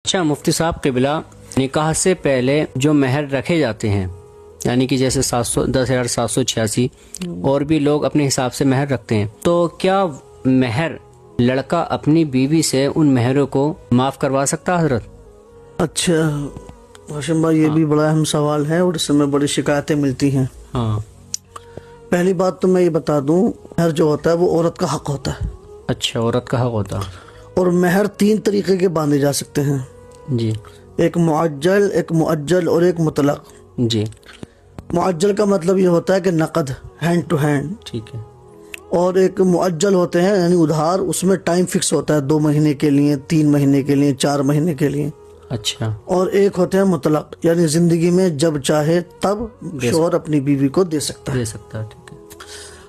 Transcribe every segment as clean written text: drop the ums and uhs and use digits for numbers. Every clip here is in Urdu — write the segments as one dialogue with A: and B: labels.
A: اچھا مفتی صاحب قبلہ، نکاح سے پہلے جو مہر رکھے جاتے ہیں، یعنی کہ جیسے 10,786 اور بھی لوگ اپنے حساب سے مہر رکھتے ہیں، تو کیا مہر لڑکا اپنی بیوی سے ان مہروں کو معاف کروا سکتا ہے حضرت؟
B: اچھا ہاشم بھائی، یہ بھی بڑا اہم سوال ہے اور اس میں بڑی شکایتیں ملتی ہیں۔
A: ہاں،
B: پہلی بات تو میں یہ بتا دوں، مہر جو ہوتا ہے وہ عورت کا حق ہوتا ہے،
A: اچھا عورت کا حق ہوتا،
B: اور مہر 3 طریقے کے باندھے جا سکتے ہیں،
A: جی
B: ایک معجل، ایک مؤجل اور ایک مطلق۔
A: جی
B: معجل کا مطلب یہ ہوتا ہے کہ نقد، ہینڈ ٹو ہینڈ،
A: ٹھیک ہے،
B: اور ایک مؤجل ہوتے ہیں یعنی ادھار، اس میں ٹائم فکس ہوتا ہے 2 مہینے کے لیے، 3 مہینے کے لیے، 4 مہینے کے لیے۔
A: اچھا،
B: اور ایک ہوتے ہیں مطلق، یعنی زندگی میں جب چاہے تب شوہر اپنی بیوی کو دے سکتا ہے۔
A: دے سکتا ہے، ٹھیک ہے،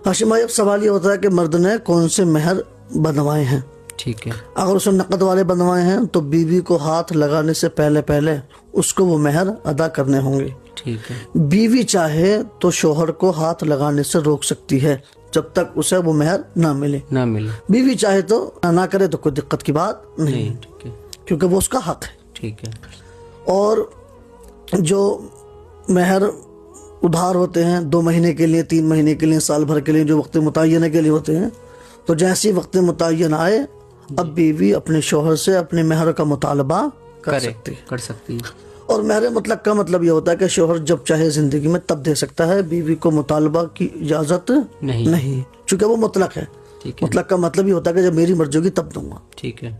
B: ہاشم بھائی، اب سوال یہ ہوتا ہے کہ مرد نے کون سے مہر بندھوائے ہیں۔
A: ٹھیک ہے،
B: اگر اس نے نقد والے بندھوائے ہیں تو بیوی کو ہاتھ لگانے سے پہلے اس کو وہ مہر ادا کرنے ہوں گے۔
A: ٹھیک ہے،
B: بیوی چاہے تو شوہر کو ہاتھ لگانے سے روک سکتی ہے جب تک اسے وہ مہر نہ ملے۔
A: نہ ملے،
B: بیوی چاہے تو نہ کرے تو کوئی دقت کی بات نہیں،
A: ٹھیک ہے،
B: کیونکہ وہ اس کا حق ہے۔
A: ٹھیک ہے،
B: اور جو مہر ادھار ہوتے ہیں 2 مہینے کے لیے، 3 مہینے کے لیے، سال بھر کے لیے، جو وقت متعینہ کے لیے ہوتے ہیں، تو جیسی وقت متعین آئے اب بیوی اپنے شوہر سے اپنے مہر کا مطالبہ کر سکتی ہے۔ اور مہر مطلق کا مطلب یہ ہوتا ہے کہ شوہر جب چاہے زندگی میں تب دے سکتا ہے، بیوی کو مطالبہ کی اجازت نہیں، چونکہ وہ مطلق ہے۔ مطلق کا مطلب یہ ہوتا ہے کہ جب میری مرضی ہوگی تب دوں گا۔
A: ٹھیک ہے،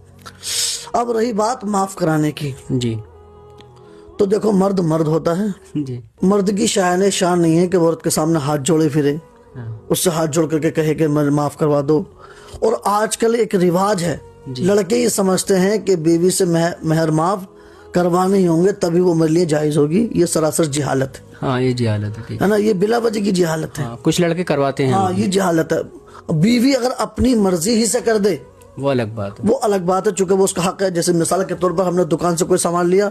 B: اب رہی بات معاف کرانے کی،
A: جی
B: تو دیکھو مرد ہوتا ہے،
A: جی،
B: مرد کی شان نہیں ہے کہ وہ عورت کے سامنے ہاتھ جوڑے پھرے، اس سے ہاتھ جوڑ کر کے کہے کہ معاف کروا دو۔ اور آج کل ایک رواج ہے، لڑکے یہ سمجھتے ہیں کہ بیوی سے مہر معاف کروانے ہی ہوں گے تبھی وہ میرے لیے جائز ہوگی۔ یہ سراسر جہالت ہے۔
A: ہاں، یہ جہالت ہے
B: نا، یہ بلا وجہ کی جہالت ہے۔
A: کچھ لڑکے کرواتے ہیں،
B: ہاں، یہ جہالت ہے۔ بیوی اگر اپنی مرضی ہی سے کر دے
A: وہ الگ بات ہے،
B: وہ الگ بات ہے، چونکہ وہ اس کا حق ہے۔ جیسے مثال کے طور پر ہم نے دکان سے کوئی سامان لیا،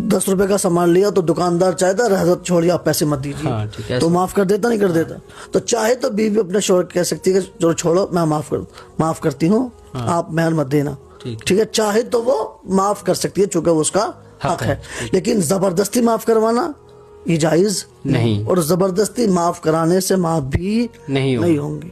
B: 10 روپے کا سامان لیا، تو دکاندار چاہتا ہے حضرت چھوڑیے، آپ پیسے مت دیجیے، تو معاف کر دیتا نہیں کر دیتا؟ تو چاہے تو بیوی اپنے شوہر کہہ سکتی ہے کہ چھوڑو، میں معاف کرتی ہوں، آپ مہر مت دینا، ٹھیک ہے، چاہے تو وہ معاف کر سکتی ہے چونکہ وہ اس کا حق ہے۔ لیکن زبردستی معاف کروانا یہ جائز نہیں، اور زبردستی معاف کرانے سے معاف بھی نہیں ہوں گی۔